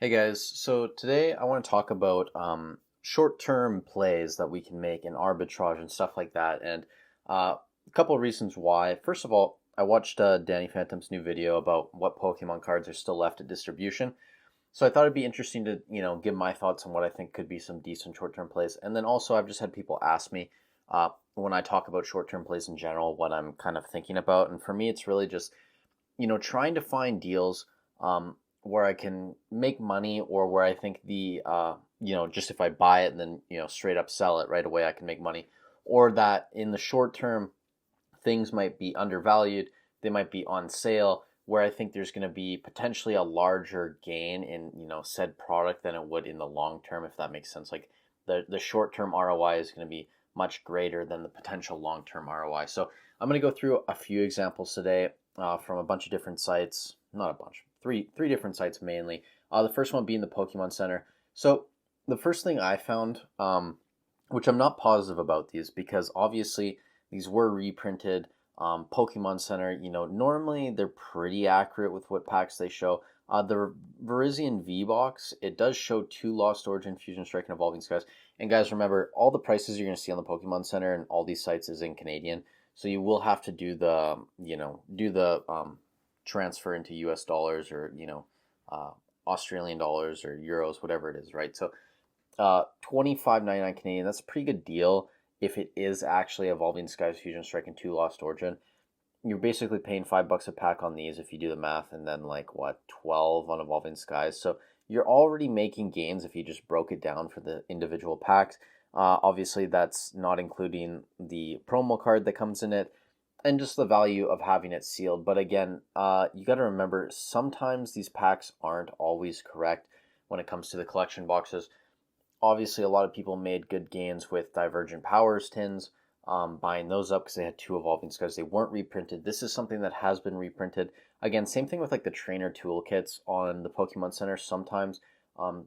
Hey guys, so today I want to talk about short-term plays that we can make in arbitrage and stuff like that, and a couple of reasons why. First of all, I watched Danny Phantom's new video about what Pokemon cards are still left at distribution, so I thought it'd be interesting to give my thoughts on what I think could be some decent short-term plays, and then also I've just had people ask me when I talk about short-term plays in general what I'm kind of thinking about, and for me it's really just trying to find deals where I can make money or where I think just if I buy it and then, straight up sell it right away, I can make money. Or that in the short term, things might be undervalued, they might be on sale, where I think there's going to be potentially a larger gain in, said product than it would in the long term, if that makes sense. Like the short term ROI is going to be much greater than the potential long term ROI. So I'm going to go through a few examples today from a bunch of different sites. Not a bunch, three different sites mainly. The first one being the Pokemon Center. So the first thing I found, which I'm not positive about these because obviously these were reprinted. Pokemon Center, normally they're pretty accurate with what packs they show. The Virizion V box, it does show two Lost Origin, Fusion Strike, and Evolving Skies. And guys, remember, all the prices you're going to see on the Pokemon Center and all these sites is in Canadian. So you will have to do the transfer into US dollars or, Australian dollars or euros, whatever it is, right? So 25.99 Canadian, that's a pretty good deal if it is actually Evolving Skies, Fusion Strike, and two Lost Origin. You're basically paying $5 a pack on these if you do the math, and then like what, 12 on Evolving Skies. So you're already making gains if you just broke it down for the individual packs. Obviously, that's not including the promo card that comes in it and just the value of having it sealed. But again, you got to remember sometimes these packs aren't always correct when it comes to the collection boxes. Obviously, a lot of people made good gains with Divergent Powers tins, buying those up because they had two Evolving Skies. They weren't reprinted. This is something that has been reprinted. Again, same thing with like the trainer toolkits on the Pokemon Center. Sometimes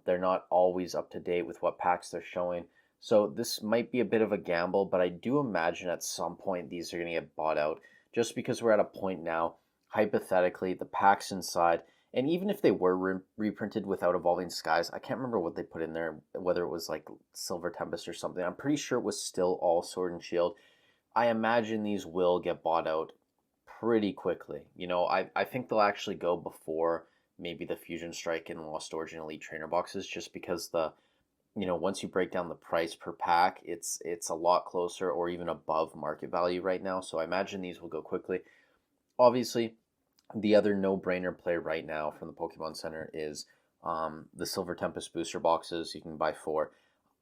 they're not always up to date with what packs they're showing. So this might be a bit of a gamble, but I do imagine at some point these are going to get bought out just because we're at a point now, hypothetically, the packs inside and even if they were reprinted without Evolving Skies, I can't remember what they put in there, whether it was like Silver Tempest or something. I'm pretty sure it was still all Sword and Shield. I imagine these will get bought out pretty quickly. I think they'll actually go before maybe the Fusion Strike and Lost Origin Elite Trainer boxes just because once you break down the price per pack, it's a lot closer or even above market value right now. So I imagine these will go quickly. Obviously, the other no-brainer play right now from the Pokemon Center is the Silver Tempest booster boxes. You can buy 4.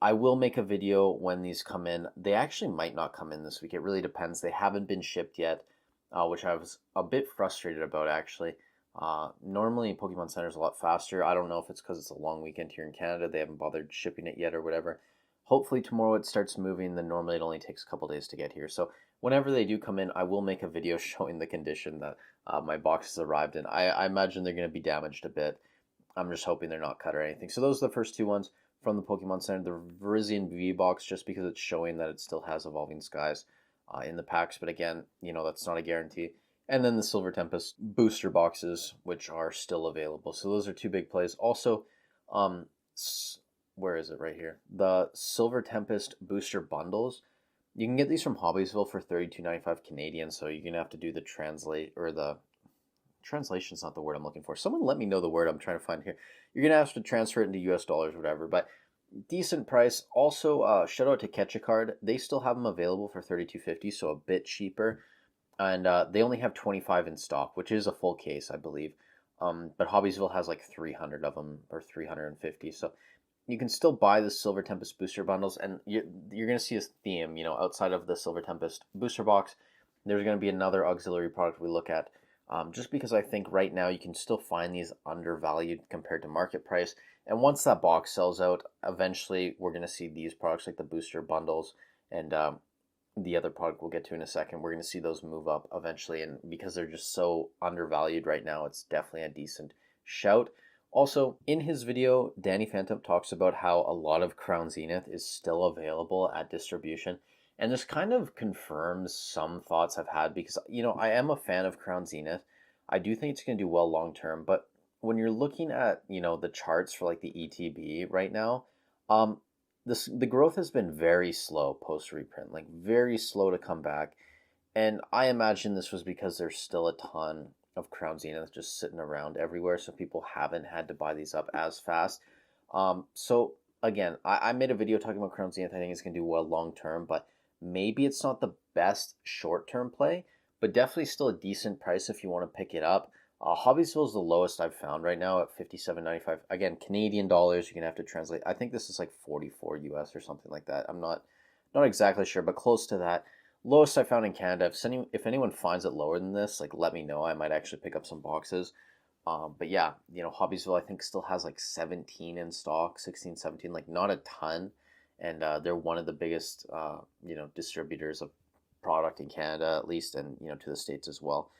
I will make a video when these come in. They actually might not come in this week. It really depends. They haven't been shipped yet, which I was a bit frustrated about actually. Normally Pokemon Center is a lot faster. I don't know if it's because it's a long weekend here in Canada. They haven't bothered shipping it yet or whatever. Hopefully tomorrow it starts moving. Then normally it only takes a couple days to get here. So whenever they do come in, I will make a video showing the condition that my boxes arrived in. I imagine they're going to be damaged a bit. I'm just hoping they're not cut or anything. So those are the first two ones from the Pokemon Center. The Virizion V box, just because it's showing that it still has Evolving Skies in the packs. But again, that's not a guarantee. And then the Silver Tempest booster boxes, which are still available. So those are two big plays. Also, where is it right here? The Silver Tempest booster bundles. You can get these from Hobbiesville for $32.95 Canadian. So you're gonna have to do the translation's not the word I'm looking for. Someone let me know the word I'm trying to find here. You're gonna have to transfer it into US dollars or whatever. But decent price. Also, shout out to Catch a Card. They still have them available for $32.50, so a bit cheaper. And they only have 25 in stock, which is a full case, I believe. But Hobbiesville has like 300 of them or 350. So you can still buy the Silver Tempest booster bundles, and you're going to see a theme, outside of the Silver Tempest booster box. There's going to be another auxiliary product we look at, just because I think right now you can still find these undervalued compared to market price. And once that box sells out, eventually we're going to see these products like the booster bundles and the other product we'll get to in a second. We're going to see those move up eventually, and because they're just so undervalued right now, it's definitely a decent shout. Also, in his video, Danny Phantom talks about how a lot of Crown Zenith is still available at distribution. And this kind of confirms some thoughts I've had because, I am a fan of Crown Zenith. I do think it's going to do well long term, but when you're looking at, the charts for like the ETB right now, um, the growth has been very slow post reprint, like very slow to come back. And I imagine this was because there's still a ton of Crown Zenith just sitting around everywhere, so people haven't had to buy these up as fast. So again, I made a video talking about Crown Zenith. I think it's gonna do well long term, but maybe it's not the best short term play, but definitely still a decent price if you want to pick it up. Hobbiesville is the lowest I've found right now at 57.95. Again, Canadian dollars. You're gonna have to translate. I think this is like 44 US or something like that. I'm not exactly sure, but close to that. Lowest I found in Canada. If anyone finds it lower than this, like let me know. I might actually pick up some boxes. But yeah, Hobbiesville I think still has like 17 in stock, 16, 17, like not a ton. And they're one of the biggest, distributors of product in Canada, at least, and, to the States as well.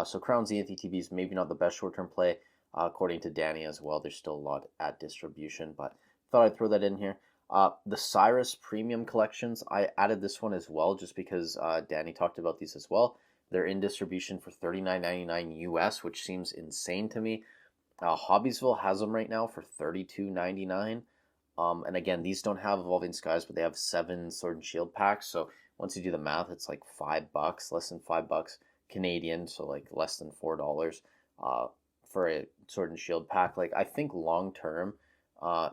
So Crown Zenith ETB is maybe not the best short-term play, according to Danny as well. There's still a lot at distribution, but thought I'd throw that in here. The Cyrus Premium Collections, I added this one as well just because Danny talked about these as well. They're in distribution for $39.99 US, which seems insane to me. Hobbiesville has them right now for $32.99. And again, these don't have Evolving Skies, but they have 7 Sword and Shield packs. So once you do the math, it's like $5, less than $5 Canadian, so like less than $4 for a Sword and Shield pack. Like I think long term,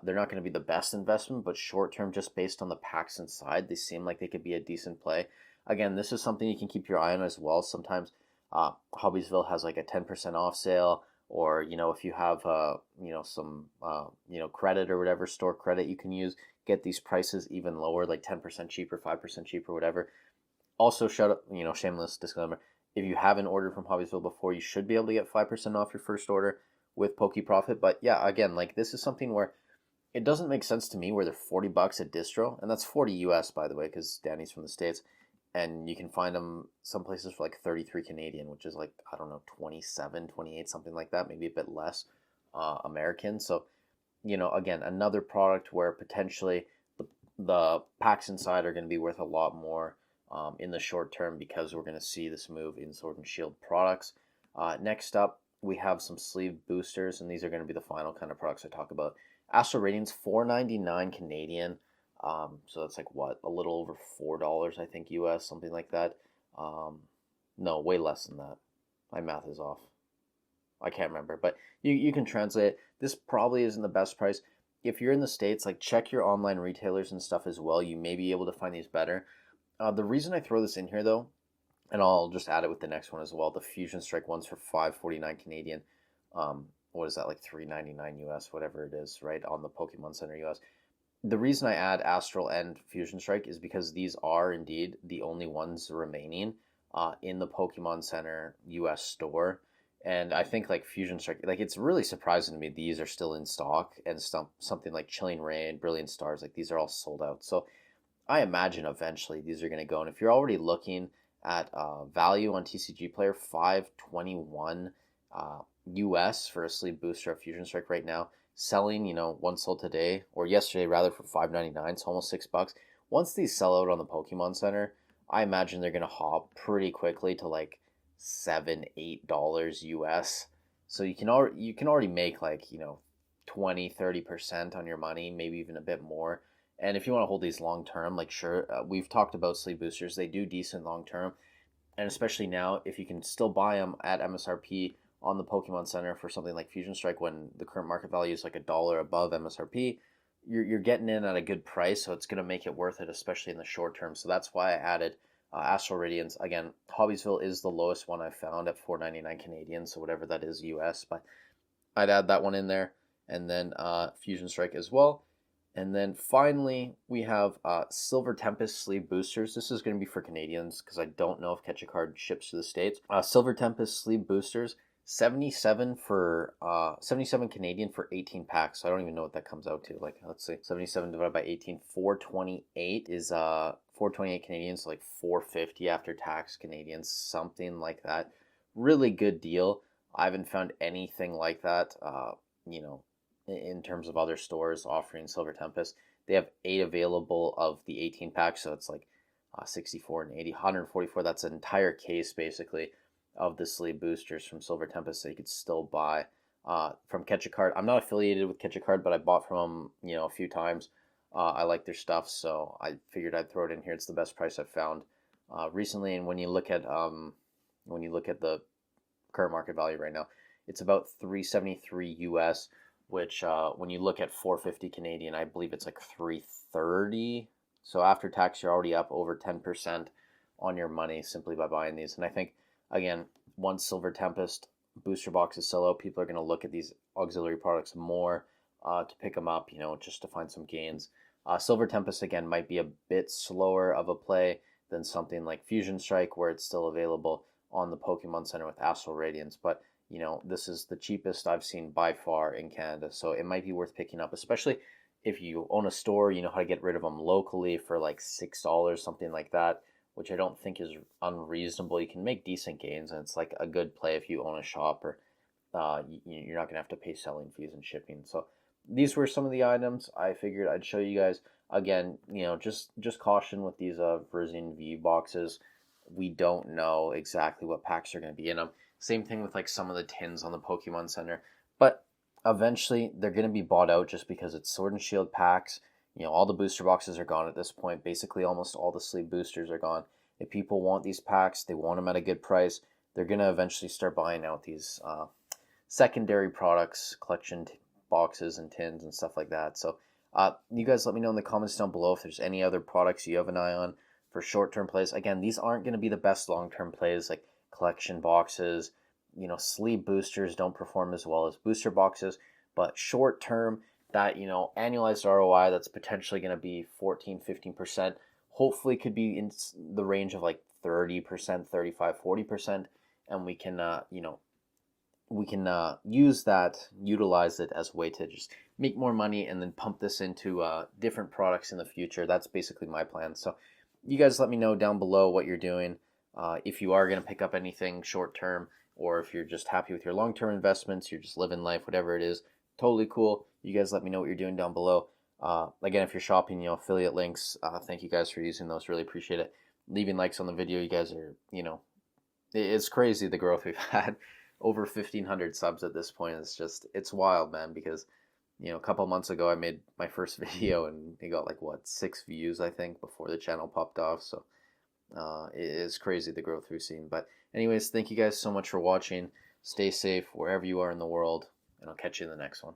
they're not going to be the best investment, but short term, just based on the packs inside, they seem like they could be a decent play. Again, this is something you can keep your eye on as well. Sometimes Hobbiesville has like a 10% off sale, or if you have some credit or whatever, store credit you can use, get these prices even lower, like 10% cheaper, 5% cheaper, whatever. Also, shameless disclaimer, if you haven't ordered from Hobbiesville before, you should be able to get 5% off your first order with Poke Profit. But yeah, again, like this is something where it doesn't make sense to me where they're $40 at distro, and that's 40 US, by the way, because Danny's from the States, and you can find them some places for like 33 Canadian, which is like, I don't know, 27, 28, something like that, maybe a bit less American. So, again, another product where potentially the packs inside are going to be worth a lot more in the short term, because we're going to see this move in Sword and Shield products. Next up, we have some sleeve boosters, and these are going to be the final kind of products I talk about. Astro Radiance, $4.99 Canadian. So that's like what, a little over $4, I think, US, something like that. No, way less than that. My math is off. I can't remember, but you can translate it. This probably isn't the best price. If you're in the States, like check your online retailers and stuff as well. You may be able to find these better. The reason I throw this in here though, and I'll just add it with the next one as well, the Fusion Strike ones for $5.49 Canadian. What is that, like $3.99 US, whatever it is, right, on the Pokemon Center US. The reason I add Astral and Fusion Strike is because these are indeed the only ones remaining in the Pokemon Center US store. And I think like Fusion Strike, like it's really surprising to me these are still in stock, and something like Chilling Rain, Brilliant Stars, like these are all sold out. So I imagine eventually these are going to go. And if you're already looking at value on TCG Player, $5.21 US for a sleeve booster of Fusion Strike right now, selling, one sold today, or yesterday rather, for $5.99, so almost $6. Once these sell out on the Pokemon Center, I imagine they're gonna hop pretty quickly to like $7, $8 US. So you can already make like 20, 30% on your money, maybe even a bit more. And if you want to hold these long term, like sure, we've talked about sleeve boosters, they do decent long term, and especially now if you can still buy them at MSRP on the Pokemon Center for something like Fusion Strike when the current market value is like $1 above MSRP, you're getting in at a good price, so it's going to make it worth it, especially in the short term. So that's why I added Astral Radiance. Again, Hobbiesville is the lowest one I found at $4.99 Canadian, so whatever that is US, but I'd add that one in there, and then Fusion Strike as well. And then finally, we have Silver Tempest sleeve boosters. This is going to be for Canadians because I don't know if Catch a Card ships to the States. Silver Tempest sleeve boosters, 77 Canadian for 18 packs. So I don't even know what that comes out to. Like, let's see, 77 divided by 18, 428 is 428 Canadian, so like 450 after tax Canadian, something like that. Really good deal. I haven't found anything like that, in terms of other stores offering Silver Tempest. They have 8 available of the 18 packs, so it's like 64 and 80, 144. That's an entire case basically of the sleeve boosters from Silver Tempest that you could still buy from Catch a Card. I'm not affiliated with Catch a Card, but I bought from them, a few times. I like their stuff, so I figured I'd throw it in here. It's the best price I've found recently. And when you look at the current market value right now, it's about 373 US, which when you look at 450 Canadian, I believe it's like 330. So after tax, you're already up over 10% on your money simply by buying these. And I think, again, once Silver Tempest booster boxes sell out, people are going to look at these auxiliary products more to pick them up, just to find some gains. Silver Tempest, again, might be a bit slower of a play than something like Fusion Strike, where it's still available on the Pokemon Center with Astral Radiance. But, this is the cheapest I've seen by far in Canada. So it might be worth picking up, especially if you own a store, you know how to get rid of them locally for like $6, something like that, which I don't think is unreasonable. You can make decent gains, and it's like a good play if you own a shop, or you're not going to have to pay selling fees and shipping. So these were some of the items I figured I'd show you guys. Again, just caution with these Verzin V boxes. We don't know exactly what packs are going to be in them. Same thing with like some of the tins on the Pokemon Center. But eventually they're going to be bought out just because it's Sword and Shield packs. All the booster boxes are gone at this point. Basically, almost all the sleeve boosters are gone. If people want these packs, they want them at a good price, they're going to eventually start buying out these secondary products, collection boxes and tins and stuff like that. So you guys let me know in the comments down below if there's any other products you have an eye on for short-term plays. Again, these aren't going to be the best long-term plays, like collection boxes. Sleeve boosters don't perform as well as booster boxes, but short-term, that, annualized ROI that's potentially going to be 14-15%, hopefully could be in the range of like 30%, 35-40%, and we can utilize it as a way to just make more money and then pump this into different products in the future. That's basically my plan. So you guys let me know down below what you're doing. If you are going to pick up anything short term, or if you're just happy with your long-term investments, you're just living life, whatever it is, totally cool. You guys let me know what you're doing down below. Again, if you're shopping, affiliate links, thank you guys for using those. Really appreciate it. Leaving likes on the video. You guys are, it's crazy the growth we've had. Over 1,500 subs at this point. It's wild, man, because, a couple months ago I made my first video and it got like, 6 views, I think, before the channel popped off. So it is crazy the growth we've seen. But anyways, thank you guys so much for watching. Stay safe wherever you are in the world, and I'll catch you in the next one.